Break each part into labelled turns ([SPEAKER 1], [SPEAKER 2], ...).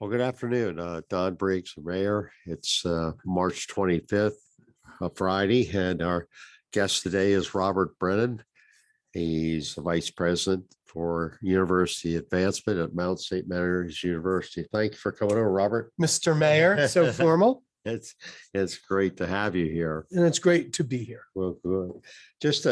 [SPEAKER 1] Well, good afternoon, Don Briggs, Mayor. It's March 25th, a Friday, and our guest today is Robert Brennan. He's the Vice President for University Advancement at Mount St. Mary's University. Thank you for coming over, Robert.
[SPEAKER 2] Mr. Mayor, so formal.
[SPEAKER 1] It's great to have you here.
[SPEAKER 2] And it's great to be here.
[SPEAKER 1] Well, good. Just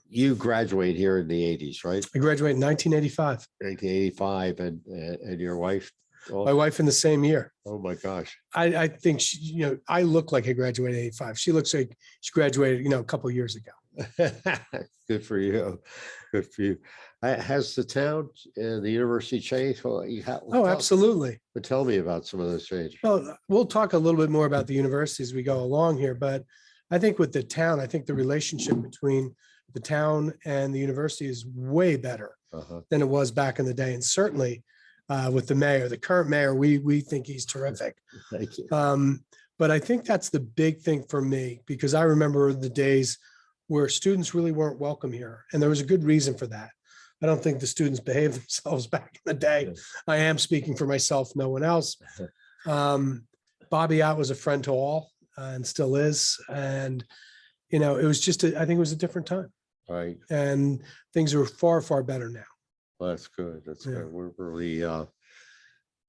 [SPEAKER 1] you graduated here in the 80s, right?
[SPEAKER 2] I graduated in 1985.
[SPEAKER 1] 1985, and your wife also?
[SPEAKER 2] My wife in the same year.
[SPEAKER 1] Oh my gosh.
[SPEAKER 2] I think she, I look like I graduated in 85. She looks like she graduated, a couple of years ago.
[SPEAKER 1] Good for you. Good for you. Has the town and the university changed?
[SPEAKER 2] Absolutely.
[SPEAKER 1] But tell me about some of those changes.
[SPEAKER 2] Well, we'll talk a little bit more about the university as we go along here, but I think with the town, I think the relationship between the town and the university is way better than it was back in the day. And certainly with the mayor, the current mayor, we think he's terrific.
[SPEAKER 1] Thank you.
[SPEAKER 2] But I think that's the big thing for me, because I remember the days where students really weren't welcome here. And there was a good reason for that. I don't think the students behaved themselves back in the day.
[SPEAKER 1] Yes.
[SPEAKER 2] I am speaking for myself, no one else. Bobby Ott was a friend to all and still is. And, it was just, I think it was a different time.
[SPEAKER 1] Right.
[SPEAKER 2] And things are far, far better now.
[SPEAKER 1] Well, that's good. That's
[SPEAKER 2] Yeah.
[SPEAKER 1] good. We're really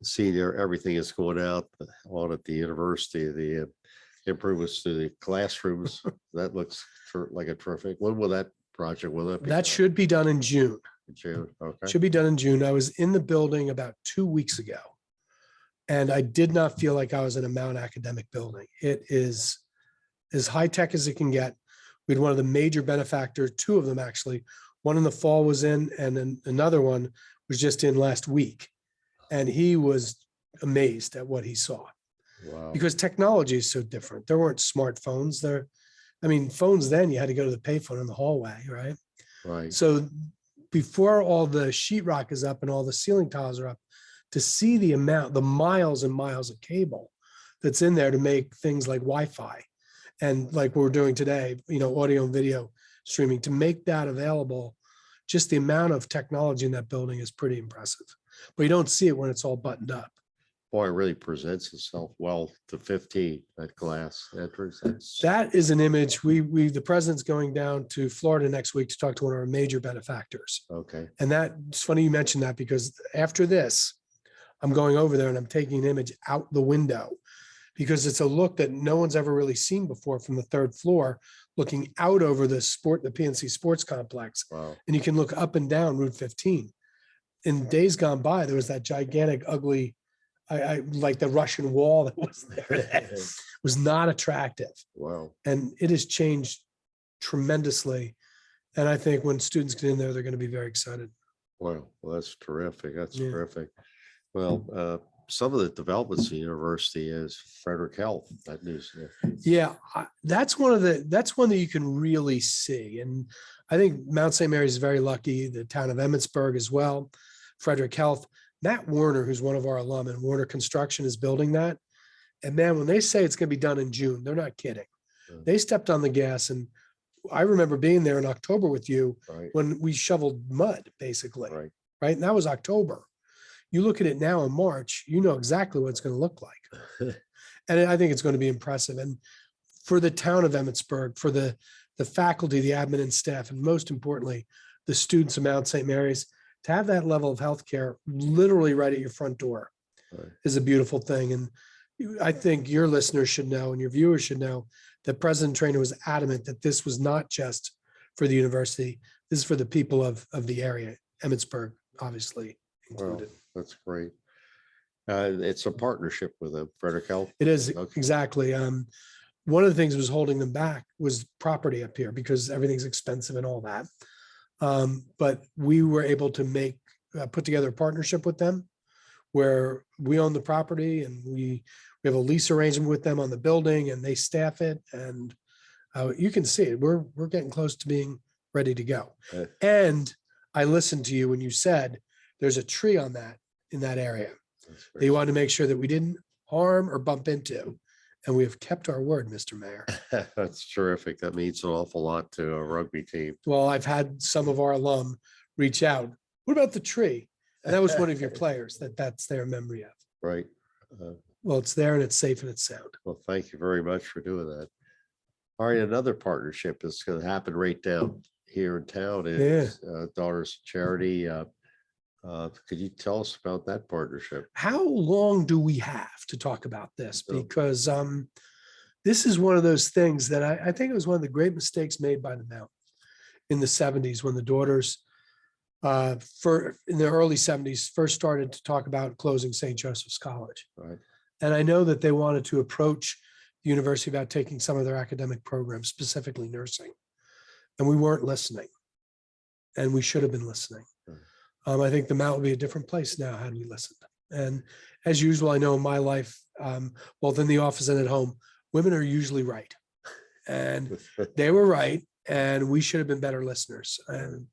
[SPEAKER 1] seeing everything is going out on at the university, the improvements to the classrooms. That looks like a terrific. When will that project, will that be?
[SPEAKER 2] That should be done in June.
[SPEAKER 1] June. Okay.
[SPEAKER 2] Should be done in June. I was in the building about 2 weeks ago, and I did not feel like I was in a Mount academic building. It is as high tech as it can get. We had one of the major benefactors, two of them actually. One in the fall was in, and then another one was just in last week. And he was amazed at what he saw.
[SPEAKER 1] Wow.
[SPEAKER 2] Because technology is so different. There weren't smartphones there. Phones then you had to go to the payphone in the hallway, right?
[SPEAKER 1] Right.
[SPEAKER 2] So before all the sheetrock is up and all the ceiling tiles are up, to see the miles and miles of cable that's in there to make things like Wi-Fi and like we're doing today, audio and video streaming, to make that available, just the amount of technology in that building is pretty impressive. But you don't see it when it's all buttoned up.
[SPEAKER 1] Boy, it really presents itself well to 15 at glass entrance.
[SPEAKER 2] That is an image. The president's going down to Florida next week to talk to one of our major benefactors.
[SPEAKER 1] Okay.
[SPEAKER 2] And it's funny you mentioned that, because after this, I'm going over there and I'm taking an image out the window, because it's a look that no one's ever really seen before from the third floor, looking out over the PNC Sports Complex.
[SPEAKER 1] Wow.
[SPEAKER 2] And you can look up and down Route 15. In days gone by, there was that gigantic, ugly, I like the Russian wall that was there. That was not attractive.
[SPEAKER 1] Wow.
[SPEAKER 2] And it has changed tremendously. And I think when students get in there, they're going to be very excited.
[SPEAKER 1] Wow. Well, that's terrific. That's
[SPEAKER 2] Yeah.
[SPEAKER 1] terrific. Well, some of the developments in the university is Frederick Health. That news.
[SPEAKER 2] Yeah, that's one that you can really see. And I think Mount St. Mary's is very lucky, the town of Emmitsburg as well, Frederick Health. Matt Warner, who's one of our alum, and Warner Construction is building that. And man, when they say it's going to be done in June, they're not kidding.
[SPEAKER 1] Yeah.
[SPEAKER 2] They stepped on the gas. And I remember being there in October with you,
[SPEAKER 1] Right.
[SPEAKER 2] when we shoveled mud, basically.
[SPEAKER 1] Right.
[SPEAKER 2] Right. And that was October. You look at it now in March, you know exactly what it's going to look like. And I think it's going to be impressive. And for the town of Emmitsburg, for the faculty, the admin and staff, and most importantly, the students of Mount St. Mary's, to have that level of healthcare literally right at your front door
[SPEAKER 1] Right.
[SPEAKER 2] is a beautiful thing. And I think your listeners should know, and your viewers should know, that President Traynor was adamant that this was not just for the university. This is for the people of the area, Emmitsburg, obviously included.
[SPEAKER 1] Well, that's great. It's a partnership with Frederick Health.
[SPEAKER 2] It is,
[SPEAKER 1] Okay.
[SPEAKER 2] exactly. One of the things that was holding them back was property up here, because everything's expensive and all that. But we were able to put together a partnership with them where we own the property, and we have a lease arrangement with them on the building, and they staff it. And you can see it. We're getting close to being ready to go.
[SPEAKER 1] Okay.
[SPEAKER 2] And I listened to you when you said there's a tree in that area
[SPEAKER 1] That's
[SPEAKER 2] that
[SPEAKER 1] great.
[SPEAKER 2] you wanted to make sure that we didn't harm or bump into. And we have kept our word, Mr. Mayor.
[SPEAKER 1] That's terrific. That means an awful lot to a rugby team.
[SPEAKER 2] Well, I've had some of our alum reach out. What about the tree? And that was one of your players that's their memory of.
[SPEAKER 1] Right. Uh,
[SPEAKER 2] Well, it's there and it's safe and it's sound.
[SPEAKER 1] Well, thank you very much for doing that. All right, another partnership is going to happen right down here in town. Is Daughters Charity. Could you tell us about that partnership?
[SPEAKER 2] How long do we have to talk about this?
[SPEAKER 1] Oh.
[SPEAKER 2] Because this is one of those things that I think it was one of the great mistakes made by the Mount in the 70s when the Daughters, in the early 70s, first started to talk about closing St. Joseph's College.
[SPEAKER 1] Right.
[SPEAKER 2] And I know that they wanted to approach the university about taking some of their academic programs, specifically nursing. And we weren't listening. And we should have been listening. I think the Mount would be a different place now had we listened. And as usual, I know in my life, both in the office and at home, women are usually right. And they were right. And we should have been better listeners. And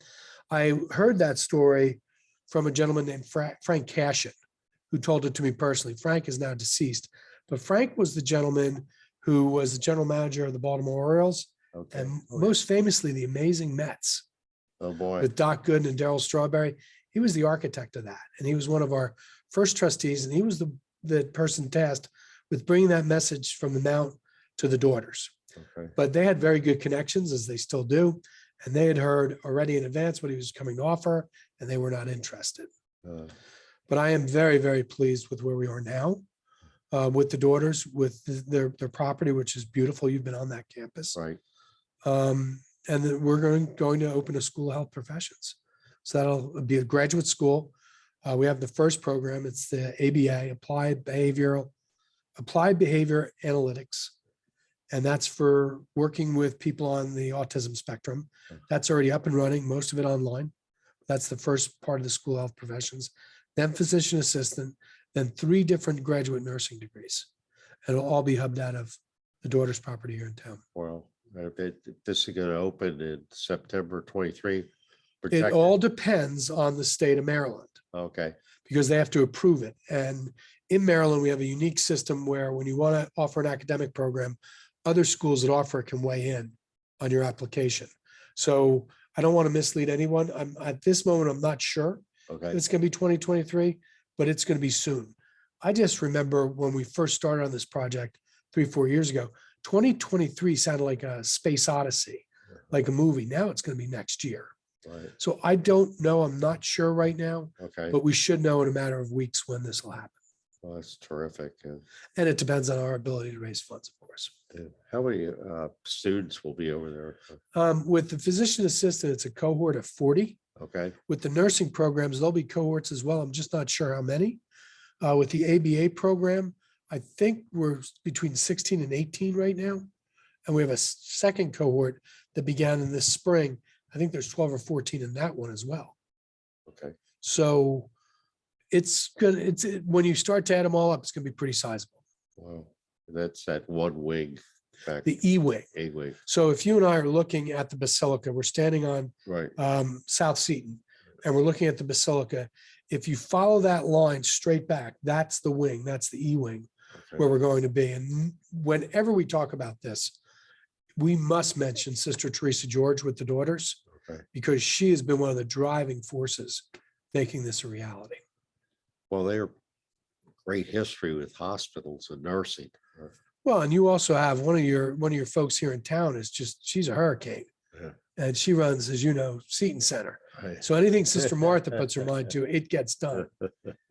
[SPEAKER 2] I heard that story from a gentleman named Frank Cashin, who told it to me personally. Frank is now deceased, but Frank was the gentleman who was the general manager of the Baltimore Orioles,
[SPEAKER 1] Okay.
[SPEAKER 2] and most famously the amazing Mets
[SPEAKER 1] Oh boy.
[SPEAKER 2] with Doc Gooden and Darryl Strawberry. He was the architect of that, and he was one of our first trustees, and he was the person tasked with bringing that message from the Mount to the Daughters.
[SPEAKER 1] Okay.
[SPEAKER 2] But they had very good connections, as they still do, and they had heard already in advance what he was coming to offer, and they were not interested. But I am very, very pleased with where we are now with the Daughters, with their property, which is beautiful. You've been on that campus.
[SPEAKER 1] Right.
[SPEAKER 2] And then we're going to open a school of health professions. So that'll be a graduate school. We have the first program. It's the ABA, Applied Behavior Analytics. And that's for working with people on the autism spectrum. That's already up and running, most of it online. That's the first part of the school of health professions. Then physician assistant, then 3 different graduate nursing degrees. And it'll all be hubbed out of the Daughters property here in town.
[SPEAKER 1] Well, this is going to open in September 23.
[SPEAKER 2] It all depends on the state of Maryland.
[SPEAKER 1] Okay.
[SPEAKER 2] Because they have to approve it. And in Maryland, we have a unique system where when you want to offer an academic program, other schools that offer it can weigh in on your application. So I don't want to mislead anyone. At this moment, I'm not sure.
[SPEAKER 1] Okay.
[SPEAKER 2] It's going to be 2023, but it's going to be soon. I just remember when we first started on this project 3-4 years ago, 2023 sounded like a space odyssey, like a movie. Now it's going to be next year.
[SPEAKER 1] Right.
[SPEAKER 2] So I don't know. I'm not sure right now,
[SPEAKER 1] Okay.
[SPEAKER 2] but we should know in a matter of weeks when this will happen.
[SPEAKER 1] Well, that's terrific.
[SPEAKER 2] And it depends on our ability to raise funds, of course.
[SPEAKER 1] How many students will be over there?
[SPEAKER 2] With the physician assistant, it's a cohort of 40.
[SPEAKER 1] Okay.
[SPEAKER 2] With the nursing programs, there'll be cohorts as well. I'm just not sure how many. With the ABA program, I think we're between 16 and 18 right now. And we have a second cohort that began in this spring. I think there's 12 or 14 in that one as well.
[SPEAKER 1] Okay.
[SPEAKER 2] So it's good. When you start to add them all up, it's going to be pretty sizable.
[SPEAKER 1] Wow. That's that one wing. Back.
[SPEAKER 2] The E-wing.
[SPEAKER 1] A-wing.
[SPEAKER 2] So if you and I are looking at the Basilica, we're standing on
[SPEAKER 1] Right.
[SPEAKER 2] South Seaton, and we're looking at the Basilica. If you follow that line straight back, that's the wing, that's the E-wing,
[SPEAKER 1] Okay.
[SPEAKER 2] where we're going to be. And whenever we talk about this, we must mention Sister Teresa George with the Daughters,
[SPEAKER 1] Okay.
[SPEAKER 2] because she has been one of the driving forces making this a reality.
[SPEAKER 1] Well, they're great history with hospitals and nursing.
[SPEAKER 2] Well, and you also have one of your folks here in town is she's a hurricane.
[SPEAKER 1] Yeah.
[SPEAKER 2] And she runs, as you know, Seton Center.
[SPEAKER 1] Right.
[SPEAKER 2] So anything Sister Martha puts her mind to, it gets done.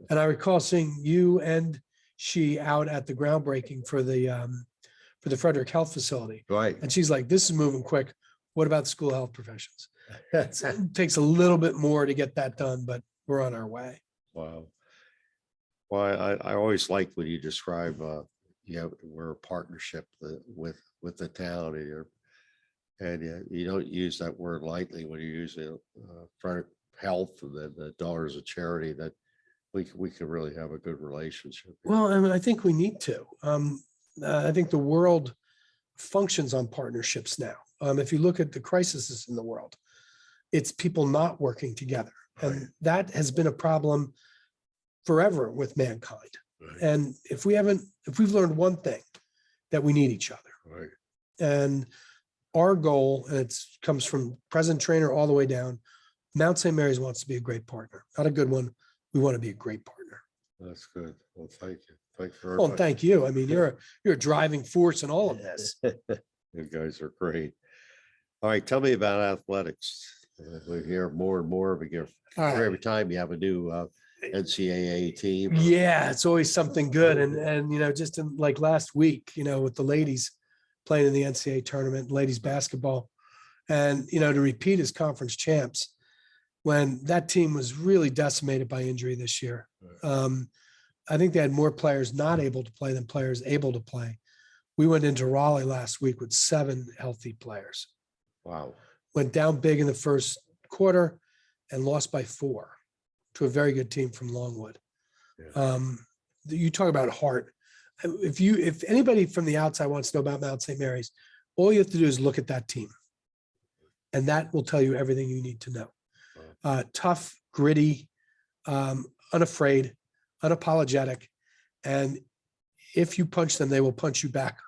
[SPEAKER 2] And I recall seeing you and she out at the groundbreaking for the Frederick Health facility.
[SPEAKER 1] Right.
[SPEAKER 2] And she's like, this is moving quick. What about the school of health professions? It takes a little bit more to get that done, but we're on our way.
[SPEAKER 1] Wow. Well, I always like when you describe, we're a partnership with the town, and you don't use that word lightly when you use it. Frederick Health and then the Daughters of Charity, that we can really have a good relationship.
[SPEAKER 2] Well, and I think we need to. I think the world functions on partnerships now. If you look at the crises in the world, it's people not working together. And
[SPEAKER 1] Right.
[SPEAKER 2] that has been a problem forever with mankind.
[SPEAKER 1] Right.
[SPEAKER 2] And if we've learned one thing, that we need each other.
[SPEAKER 1] Right.
[SPEAKER 2] And our goal, and it comes from President Trainer all the way down, Mount St. Mary's wants to be a great partner, not a good one, we want to be a great partner.
[SPEAKER 1] That's good. Well, thank you. Thanks very
[SPEAKER 2] Well,
[SPEAKER 1] much.
[SPEAKER 2] thank you. I mean, you're a driving force in all of this.
[SPEAKER 1] You guys are great. All right, tell me about athletics. We hear more and more. We hear
[SPEAKER 2] All right.
[SPEAKER 1] every time you have a new NCAA team.
[SPEAKER 2] Yeah, it's always something good. And just in like last week, with the ladies playing in the NCAA tournament, ladies basketball, and to repeat as conference champs when that team was really decimated by injury this year. I think they had more players not able to play than players able to play. We went into Raleigh last week with 7 healthy players.
[SPEAKER 1] Wow.
[SPEAKER 2] Went down big in the first quarter and lost by 4 to a very good team from Longwood.
[SPEAKER 1] Yeah.
[SPEAKER 2] You talk about heart. If anybody from the outside wants to know about Mount St. Mary's, all you have to do is look at that team. And that will tell you everything you need to know. Tough, gritty, unafraid, unapologetic. And if you punch them, they will punch you back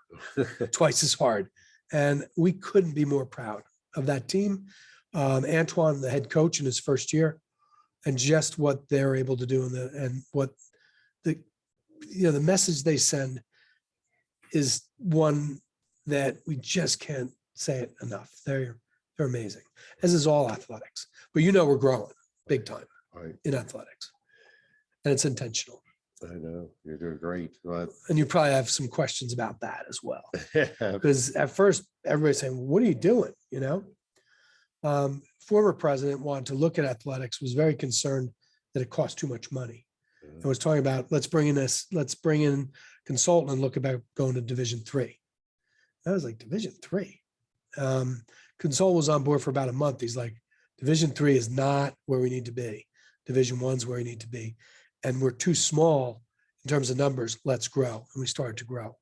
[SPEAKER 2] twice as hard. And we couldn't be more proud of that team. Antoine, the head coach in his first year, and just what they're able to do and what the message they send is one that we just can't say it enough. They're amazing, as is all athletics. But we're growing big time in athletics. And it's intentional.
[SPEAKER 1] I know. You're doing great. But
[SPEAKER 2] And you probably have some questions about that as well. Because at first, everybody's saying, what are you doing? Former president wanted to look at athletics, was very concerned that it cost too much money. I was talking about, let's bring in consultant and look about going to Division III. I was like, Division III? Consultant was on board for about a month. He's like, Division III is not where we need to be. Division I's where we need to be. And we're too small in terms of numbers. Let's grow. And we started to grow.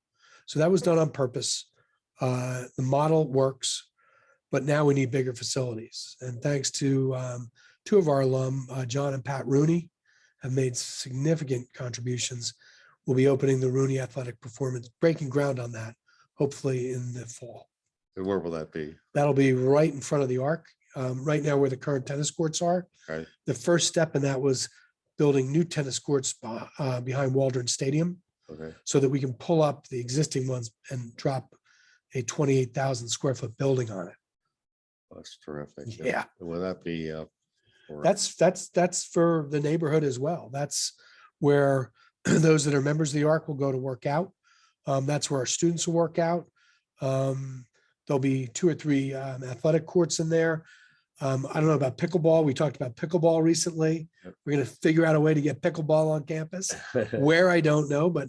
[SPEAKER 2] So that was done on purpose. The model works, but now we need bigger facilities. And thanks to 2 of our alum, John and Pat Rooney, have made significant contributions. We'll be opening the Rooney Athletic Performance, breaking ground on that, hopefully in the fall.
[SPEAKER 1] and where will that be?
[SPEAKER 2] That'll be right in front of the arc, right now where the current tennis courts are.
[SPEAKER 1] Right.
[SPEAKER 2] The first step in that was building new tennis courts behind Waldron Stadium
[SPEAKER 1] Okay.
[SPEAKER 2] so that we can pull up the existing ones and drop a 28,000 square foot building on it.
[SPEAKER 1] That's terrific.
[SPEAKER 2] Yeah.
[SPEAKER 1] And will that be? For-
[SPEAKER 2] That's for the neighborhood as well. That's where those that are members of the ARC will go to work out. That's where our students will work out. There'll be 2 or 3 athletic courts in there. I don't know about pickleball. We talked about pickleball recently.
[SPEAKER 1] Yep.
[SPEAKER 2] We're going to figure out a way to get pickleball on campus. Where, I don't know, but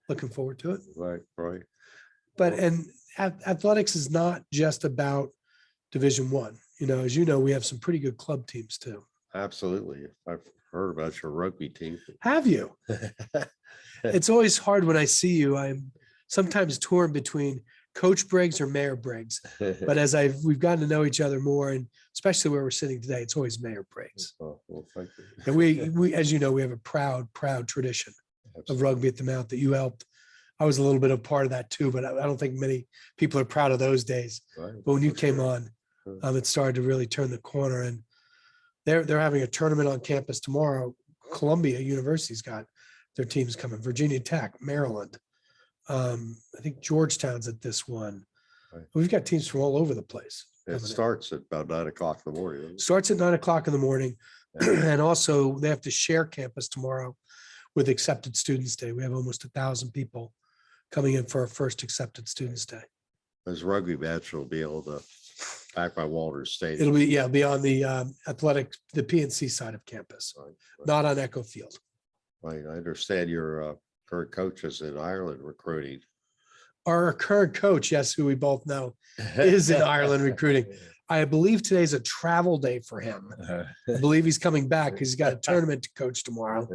[SPEAKER 2] looking forward to it.
[SPEAKER 1] Right.
[SPEAKER 2] But athletics is not just about Division I. As you know, we have some pretty good club teams too.
[SPEAKER 1] Absolutely. I've heard about your rugby team.
[SPEAKER 2] Have you? It's always hard when I see you. I'm sometimes torn between Coach Briggs or Mayor Briggs. But as we've gotten to know each other more, and especially where we're sitting today, it's always Mayor Briggs.
[SPEAKER 1] Oh, well, thank you.
[SPEAKER 2] And we, as you know, we have a proud tradition of rugby at the Mount that you helped. I was a little bit of part of that too, but I don't think many people are proud of those days.
[SPEAKER 1] Right.
[SPEAKER 2] But when you
[SPEAKER 1] For
[SPEAKER 2] came
[SPEAKER 1] sure.
[SPEAKER 2] on, it started to really turn the corner. And they're having a tournament on campus tomorrow. Columbia University's got their teams coming. Virginia Tech, Maryland. I think Georgetown's at this one.
[SPEAKER 1] Right.
[SPEAKER 2] We've got teams from all over the place.
[SPEAKER 1] It
[SPEAKER 2] coming in.
[SPEAKER 1] starts at about 9 o'clock in the morning. doesn't it?
[SPEAKER 2] Starts at 9 o'clock in the morning. And also they have to share campus tomorrow with Accepted Students Day. We have almost 1,000 people coming in for our first Accepted Students Day.
[SPEAKER 1] This rugby match will be able to back by Walters Stadium.
[SPEAKER 2] It'll be on the the PNC side of campus,
[SPEAKER 1] Right.
[SPEAKER 2] not on Echo Field.
[SPEAKER 1] Right. I understand your current coach is in Ireland recruiting.
[SPEAKER 2] Our current coach, yes, who we both know, is in Ireland recruiting. I believe today's a travel day for him. I believe he's coming back because he's got a tournament to coach tomorrow.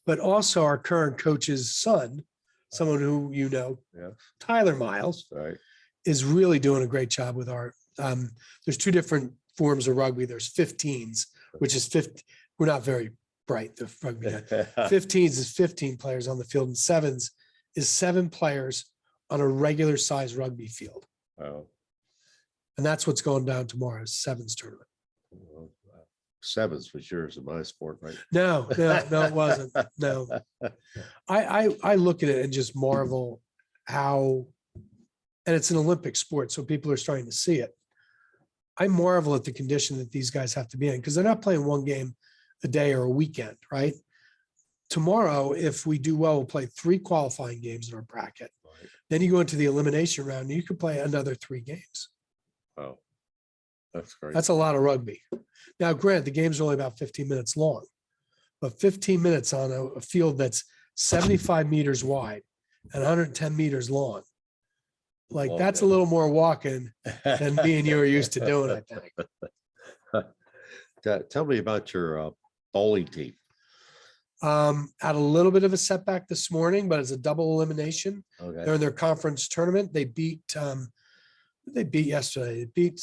[SPEAKER 2] But also our current coach's son, someone who you know,
[SPEAKER 1] Yeah.
[SPEAKER 2] Tyler Miles,
[SPEAKER 1] Right.
[SPEAKER 2] is really doing a great job with our, there's 2 different forms of rugby. There's 15s, which is 50. We're not very bright, the rugby. 15s is 15 players on the field, and 7s is 7 players on a regular size rugby field.
[SPEAKER 1] Oh,
[SPEAKER 2] And that's what's going down tomorrow, is 7s tournament.
[SPEAKER 1] well, sevens was yours in my sport, right?
[SPEAKER 2] No, it wasn't. No, I look at it and just marvel how, and it's an Olympic sport, so people are starting to see it. I marvel at the condition that these guys have to be in because they're not playing one game a day or a weekend, right? Tomorrow, if we do well, we'll play 3 qualifying games in our bracket.
[SPEAKER 1] Right.
[SPEAKER 2] Then you go into the elimination round and you could play another 3 games.
[SPEAKER 1] Wow. That's great.
[SPEAKER 2] That's a lot of rugby. Now, granted, the games are only about 15 minutes long, but 15 minutes on a field that's 75 meters wide and 110 meters long. Like that's a little more walking than me and you are used to doing, I think.
[SPEAKER 1] Tell me about your bowling team.
[SPEAKER 2] Had a little bit of a setback this morning, but it's a double elimination.
[SPEAKER 1] Okay.
[SPEAKER 2] They're in their conference tournament. They beat yesterday. They beat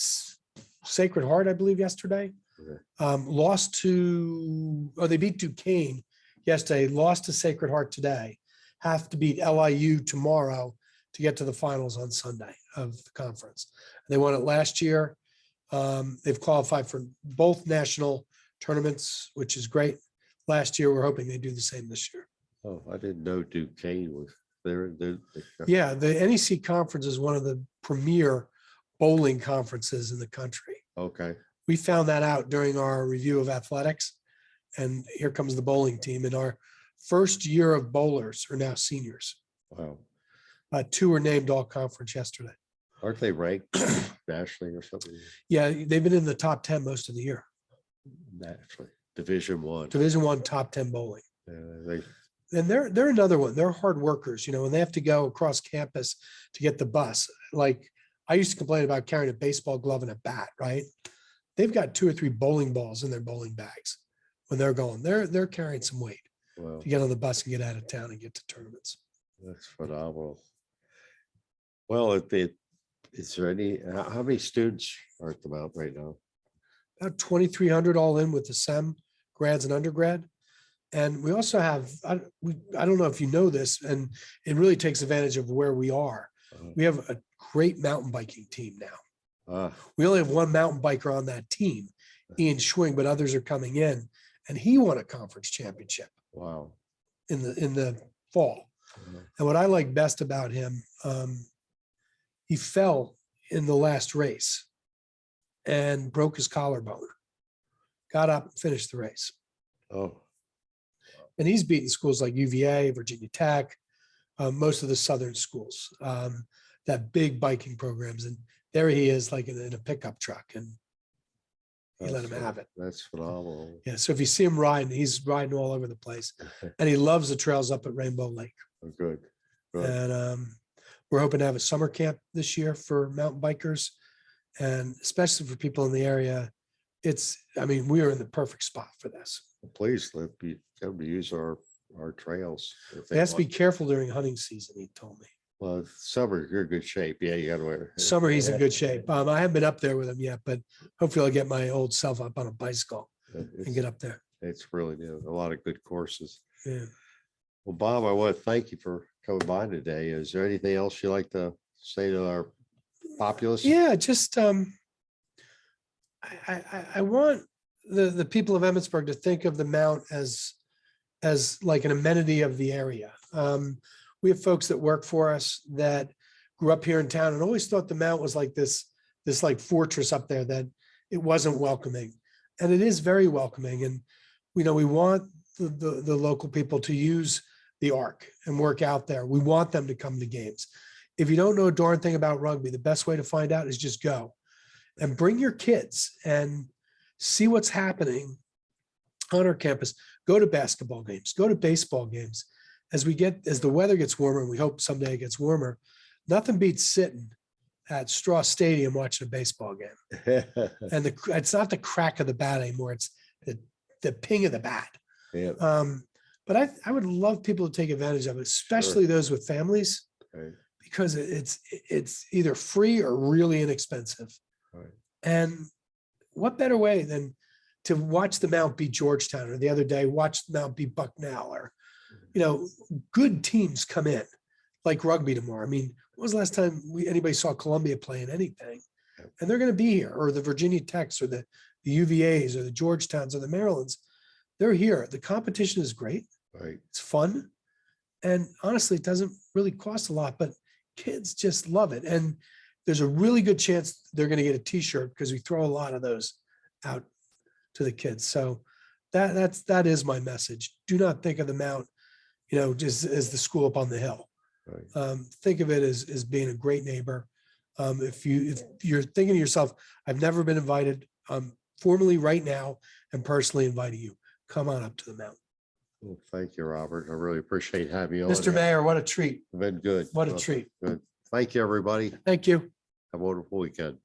[SPEAKER 2] Sacred Heart, I believe, yesterday.
[SPEAKER 1] Okay.
[SPEAKER 2] They beat Duquesne yesterday, lost to Sacred Heart today, have to beat LIU tomorrow to get to the finals on Sunday of the conference. They won it last year. They've qualified for both national tournaments, which is great. Last year, we're hoping they do the same this year.
[SPEAKER 1] Oh, I didn't know Duquesne was there.
[SPEAKER 2] Yeah, the NEC conference is one of the premier bowling conferences in the country.
[SPEAKER 1] Okay.
[SPEAKER 2] We found that out during our review of athletics. And here comes the bowling team. In our first year of bowlers are now seniors.
[SPEAKER 1] Wow.
[SPEAKER 2] 2 were named all conference yesterday.
[SPEAKER 1] Aren't they ranked nationally or something?
[SPEAKER 2] Yeah, they've been in the top 10 most of the year.
[SPEAKER 1] Naturally. Division I.
[SPEAKER 2] Division I top 10 bowling.
[SPEAKER 1] Yeah,
[SPEAKER 2] And they're another one. They're hard workers, and they have to go across campus to get the bus. Like I used to complain about carrying a baseball glove and a bat, right? They've got 2 or 3 bowling balls in their bowling bags when they're going. They're carrying some weight
[SPEAKER 1] well,
[SPEAKER 2] to get on the bus and get out of town and get to tournaments.
[SPEAKER 1] that's phenomenal. Well, is there how many students are at the Mount right now?
[SPEAKER 2] About 2,300 all in with the SEM grads and undergrad. And we also have, I don't know if you know this, and it really takes advantage of where we are. We have a great mountain biking team now. We only have 1 mountain biker on that team, Ian Schwing, but others are coming in, and he won a conference championship.
[SPEAKER 1] Wow.
[SPEAKER 2] In the fall. And what I like best about him, he fell in the last race and broke his collarbone, got up and finished the race.
[SPEAKER 1] Oh.
[SPEAKER 2] And he's beaten schools like UVA, Virginia Tech, most of the Southern schools, that big biking programs. And there he is, like in a pickup truck, and he let him have it.
[SPEAKER 1] That's phenomenal.
[SPEAKER 2] Yeah. So if you see him riding, he's riding all over the place, and he loves the trails up at Rainbow Lake.
[SPEAKER 1] Oh, good.
[SPEAKER 2] And we're hoping to have a summer camp this year for mountain bikers, and especially for people in the area. We are in the perfect spot for this.
[SPEAKER 1] Please let them use our trails.
[SPEAKER 2] They have to be careful during hunting season, he told me.
[SPEAKER 1] Well, summer, you're in good shape. Yeah, you got to wear.
[SPEAKER 2] Summer, he's in good shape. I haven't been up there with him yet, but hopefully I'll get my old self up on a bicycle and get up there.
[SPEAKER 1] It's really a lot of good courses.
[SPEAKER 2] Yeah.
[SPEAKER 1] Well, Bob, I want to thank you for coming by today. Is there anything else you'd like to say to our populace?
[SPEAKER 2] Yeah, just I want the people of Emmitsburg to think of the Mount as like an amenity of the area. We have folks that work for us that grew up here in town and always thought the Mount was like this like fortress up there, that it wasn't welcoming, and it is very welcoming. And we want the local people to use the Arc and work out there. We want them to come to games. If you don't know a darn thing about rugby, the best way to find out is just go and bring your kids and see what's happening on our campus. Go to basketball games, go to baseball games. As the weather gets warmer, and we hope someday it gets warmer, nothing beats sitting at Straw Stadium watching a baseball game. And it's not the crack of the bat anymore. It's the ping of the bat.
[SPEAKER 1] Yeah.
[SPEAKER 2] But I would love people to take advantage of it, especially those with families,
[SPEAKER 1] Right.
[SPEAKER 2] because it's either free or really inexpensive.
[SPEAKER 1] Right.
[SPEAKER 2] And what better way than to watch the Mount beat Georgetown, or the other day, watch the Mount beat Bucknell, or, good teams come in like rugby tomorrow. When was the last time anybody saw Columbia playing anything? And they're going to be here, or the Virginia Techs, or the the UVAs or the Georgetowns or the Marylands, they're here. The competition is great.
[SPEAKER 1] Right.
[SPEAKER 2] It's fun. And honestly, it doesn't really cost a lot, but kids just love it. And there's a really good chance they're going to get a t-shirt because we throw a lot of those out to the kids. So that is my message. Do not think of the Mount, just as the school up on the hill.
[SPEAKER 1] Right.
[SPEAKER 2] Think of it as being a great neighbor. If you're thinking to yourself, I've never been invited, formally right now and personally inviting you, come on up to the Mount.
[SPEAKER 1] Well, thank you, Robert. I really appreciate having you on.
[SPEAKER 2] Mr. Mayor, what a treat.
[SPEAKER 1] Been good.
[SPEAKER 2] What a
[SPEAKER 1] Well,
[SPEAKER 2] treat.
[SPEAKER 1] good. Thank you, everybody.
[SPEAKER 2] Thank you.
[SPEAKER 1] Have a wonderful weekend.